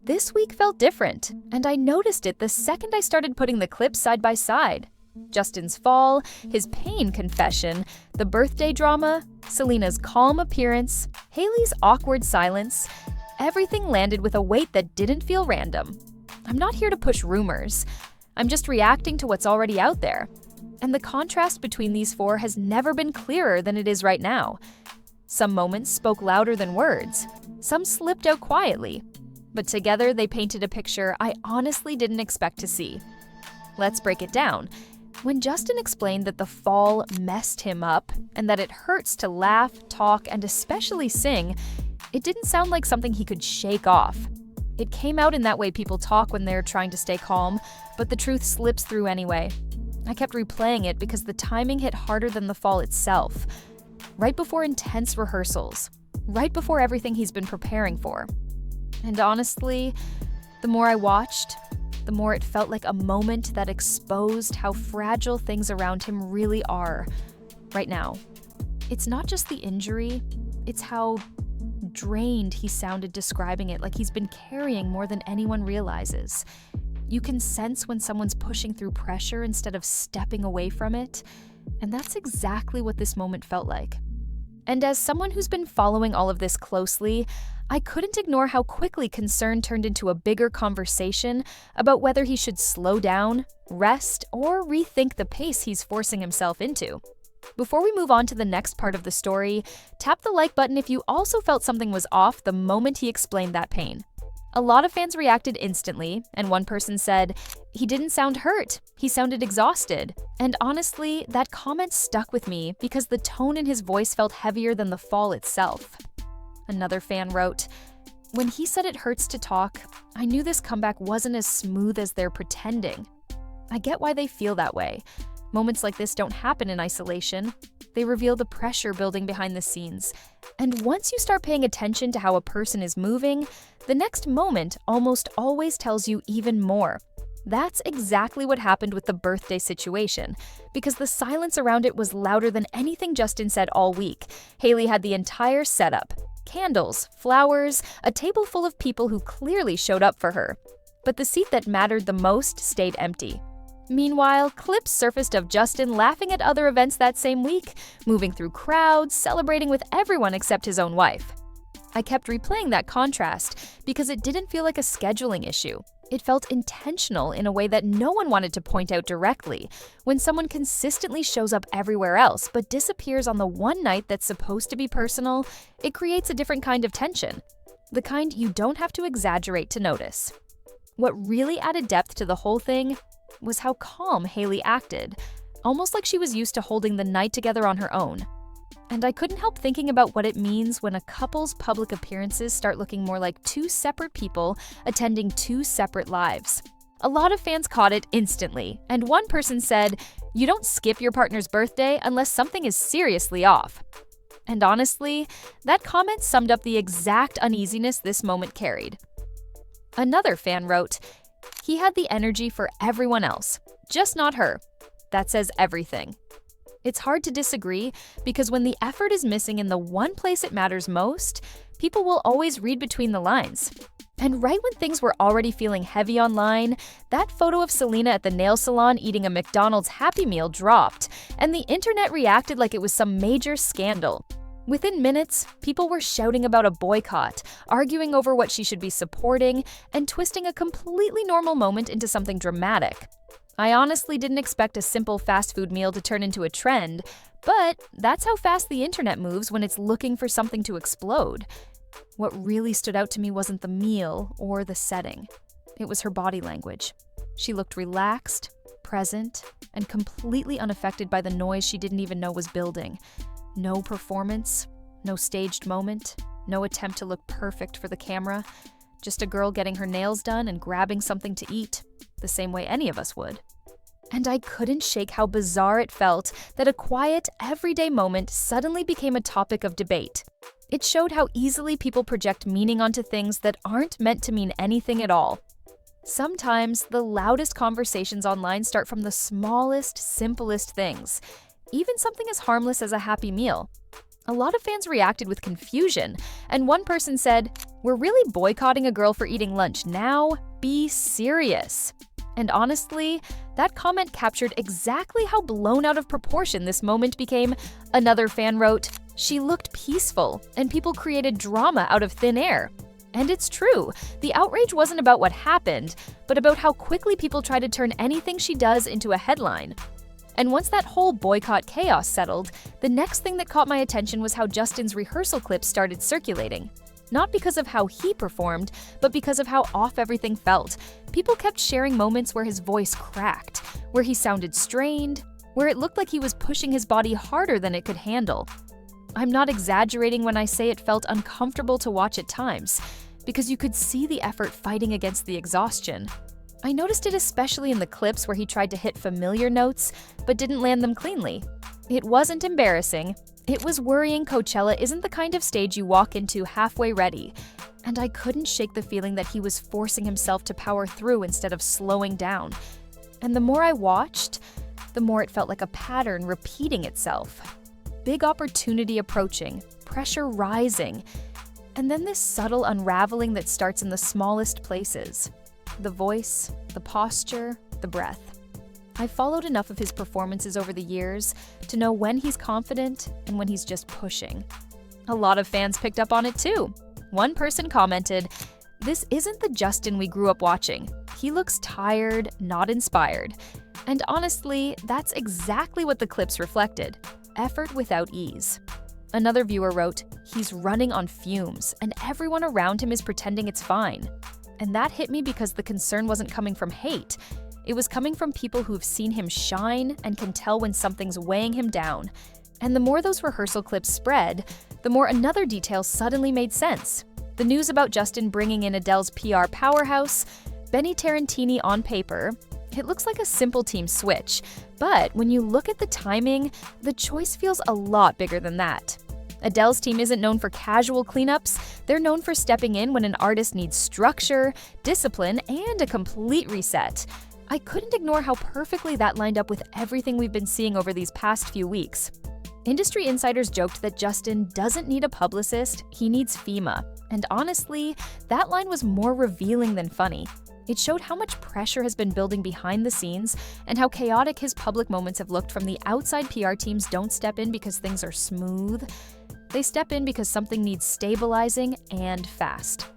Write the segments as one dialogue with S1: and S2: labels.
S1: this week felt different, and I noticed it the second I started putting the clips side by side. Justin's fall, his pain confession, the birthday drama, Selena's calm appearance, Hailey's awkward silence. Everything landed with a weight that didn't feel random. I'm not here to push rumors. I'm just reacting to what's already out there. And the contrast between these four has never been clearer than it is right now. Some moments spoke louder than words. Some slipped out quietly. But together they painted a picture I honestly didn't expect to see. Let's break it down. When Justin explained that the fall messed him up and that it hurts to laugh, talk, and especially sing, it didn't sound like something he could shake off. It came out in that way people talk when they're trying to stay calm, but the truth slips through anyway. I kept replaying it because the timing hit harder than the fall itself. Right before intense rehearsals. Right before everything he's been preparing for. And honestly, the more I watched, the more it felt like a moment that exposed how fragile things around him really are right now. It's not just the injury, it's how drained he sounded describing it, like he's been carrying more than anyone realizes. You can sense when someone's pushing through pressure instead of stepping away from it, and that's exactly what this moment felt like. And as someone who's been following all of this closely, I couldn't ignore how quickly concern turned into a bigger conversation about whether he should slow down, rest, or rethink the pace he's forcing himself into. Before we move on to the next part of the story, tap the like button if you also felt something was off the moment he explained that pain. A lot of fans reacted instantly, and one person said, "He didn't sound hurt, he sounded exhausted." And honestly, that comment stuck with me because the tone in his voice felt heavier than the fall itself. Another fan wrote, "When he said it hurts to talk, I knew this comeback wasn't as smooth as they're pretending." I get why they feel that way. Moments like this don't happen in isolation. They reveal the pressure building behind the scenes. And once you start paying attention to how a person is moving, the next moment almost always tells you even more. That's exactly what happened with the birthday situation, because the silence around it was louder than anything Justin said all week. Hailey had the entire setup. Candles, flowers, a table full of people who clearly showed up for her. But the seat that mattered the most stayed empty. Meanwhile, clips surfaced of Justin laughing at other events that same week, moving through crowds, celebrating with everyone except his own wife. I kept replaying that contrast because it didn't feel like a scheduling issue. It felt intentional in a way that no one wanted to point out directly. When someone consistently shows up everywhere else but disappears on the one night that's supposed to be personal, it creates a different kind of tension. The kind you don't have to exaggerate to notice. What really added depth to the whole thing was how calm Hailey acted, almost like she was used to holding the night together on her own. And I couldn't help thinking about what it means when a couple's public appearances start looking more like two separate people attending two separate lives. A lot of fans caught it instantly, and one person said, "You don't skip your partner's birthday unless something is seriously off." And honestly, that comment summed up the exact uneasiness this moment carried. Another fan wrote, "He had the energy for everyone else, just not her. That says everything." It's hard to disagree because when the effort is missing in the one place it matters most, people will always read between the lines. And right when things were already feeling heavy online, that photo of Selena at the nail salon eating a McDonald's Happy Meal dropped, and the internet reacted like it was some major scandal. Within minutes, people were shouting about a boycott, arguing over what she should be supporting, and twisting a completely normal moment into something dramatic. I honestly didn't expect a simple fast food meal to turn into a trend, but that's how fast the internet moves when it's looking for something to explode. What really stood out to me wasn't the meal or the setting. It was her body language. She looked relaxed, present, and completely unaffected by the noise she didn't even know was building. No performance, no staged moment, no attempt to look perfect for the camera. Just a girl getting her nails done and grabbing something to eat, the same way any of us would. And I couldn't shake how bizarre it felt that a quiet, everyday moment suddenly became a topic of debate. It showed how easily people project meaning onto things that aren't meant to mean anything at all. Sometimes the loudest conversations online start from the smallest, simplest things, even something as harmless as a Happy Meal. A lot of fans reacted with confusion, and one person said, We're really boycotting a girl for eating lunch now? Be serious. And honestly, that comment captured exactly how blown out of proportion this moment became. Another fan wrote, "She looked peaceful, and people created drama out of thin air." And it's true, the outrage wasn't about what happened, but about how quickly people try to turn anything she does into a headline. And once that whole boycott chaos settled, the next thing that caught my attention was how Justin's rehearsal clips started circulating. Not because of how he performed, but because of how off everything felt. People kept sharing moments where his voice cracked, where he sounded strained, where it looked like he was pushing his body harder than it could handle. I'm not exaggerating when I say it felt uncomfortable to watch at times, because you could see the effort fighting against the exhaustion. I noticed it especially in the clips where he tried to hit familiar notes, but didn't land them cleanly. It wasn't embarrassing. It was worrying. Coachella isn't the kind of stage you walk into halfway ready, and I couldn't shake the feeling that he was forcing himself to power through instead of slowing down. And the more I watched, the more it felt like a pattern repeating itself. Big opportunity approaching, pressure rising, and then this subtle unraveling that starts in the smallest places. The voice, the posture, the breath. I've followed enough of his performances over the years to know when he's confident and when he's just pushing. A lot of fans picked up on it too. One person commented, "This isn't the Justin we grew up watching. He looks tired, not inspired." And honestly, that's exactly what the clips reflected. Effort without ease. Another viewer wrote, "He's running on fumes, and everyone around him is pretending it's fine." And that hit me because the concern wasn't coming from hate. It was coming from people who've seen him shine and can tell when something's weighing him down. And the more those rehearsal clips spread, the more another detail suddenly made sense. The news about Justin bringing in Adele's PR powerhouse, Benny Tarantini on paper. It looks like a simple team switch, but when you look at the timing, the choice feels a lot bigger than that. Adele's team isn't known for casual cleanups. They're known for stepping in when an artist needs structure, discipline, and a complete reset. I couldn't ignore how perfectly that lined up with everything we've been seeing over these past few weeks. Industry insiders joked that Justin doesn't need a publicist, he needs FEMA. And honestly, that line was more revealing than funny. It showed how much pressure has been building behind the scenes and how chaotic his public moments have looked. From the outside, PR teams don't step in because things are smooth. They step in because something needs stabilizing and fast.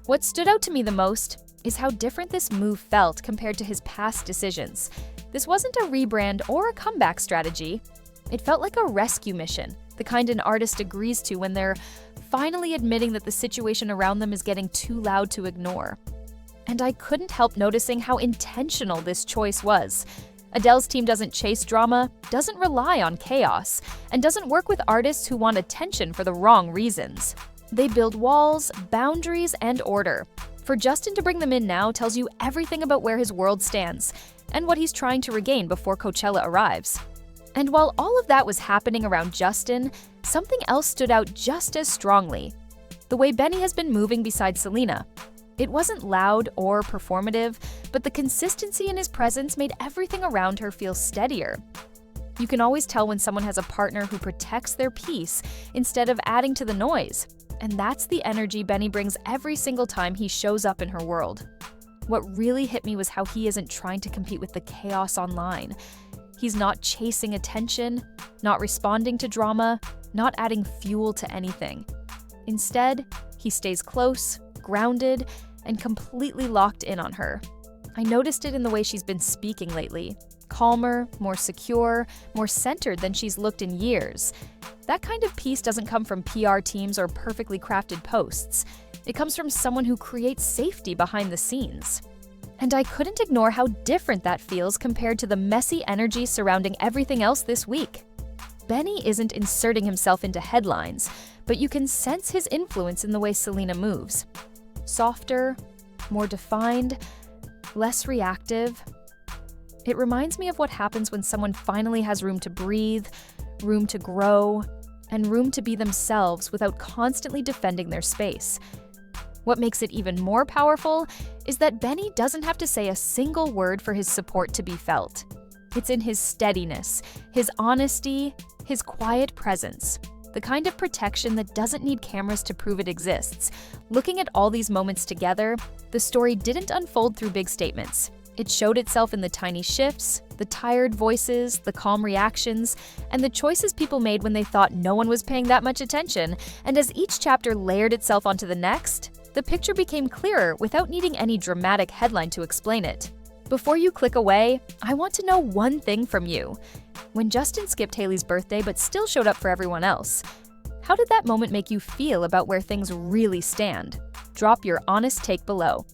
S1: What stood out to me the most is how different this move felt compared to his past decisions. This wasn't a rebrand or a comeback strategy. It felt like a rescue mission, the kind an artist agrees to when they're finally admitting that the situation around them is getting too loud to ignore. And I couldn't help noticing how intentional this choice was. Adele's team doesn't chase drama, doesn't rely on chaos, and doesn't work with artists who want attention for the wrong reasons. They build walls, boundaries, and order. For Justin to bring them in now tells you everything about where his world stands and what he's trying to regain before Coachella arrives. And while all of that was happening around Justin, something else stood out just as strongly. The way Benny has been moving beside Selena. It wasn't loud or performative, but the consistency in his presence made everything around her feel steadier. You can always tell when someone has a partner who protects their peace instead of adding to the noise. And that's the energy Benny brings every single time he shows up in her world. What really hit me was how he isn't trying to compete with the chaos online. He's not chasing attention, not responding to drama, not adding fuel to anything. Instead, he stays close, grounded, and completely locked in on her. I noticed it in the way she's been speaking lately. Calmer, more secure, more centered than she's looked in years. That kind of peace doesn't come from PR teams or perfectly crafted posts. It comes from someone who creates safety behind the scenes. And I couldn't ignore how different that feels compared to the messy energy surrounding everything else this week. Benny isn't inserting himself into headlines, but you can sense his influence in the way Selena moves. Softer, more defined, less reactive. It reminds me of what happens when someone finally has room to breathe, room to grow, and room to be themselves without constantly defending their space. What makes it even more powerful is that Benny doesn't have to say a single word for his support to be felt. It's in his steadiness, his honesty, his quiet presence. the kind of protection that doesn't need cameras to prove it exists. Looking at all these moments together, the story didn't unfold through big statements. It showed itself in the tiny shifts, the tired voices, the calm reactions, and the choices people made when they thought no one was paying that much attention. And as each chapter layered itself onto the next, the picture became clearer without needing any dramatic headline to explain it. Before you click away, I want to know one thing from you. When Justin skipped Hailey's birthday but still showed up for everyone else, how did that moment make you feel about where things really stand? Drop your honest take below.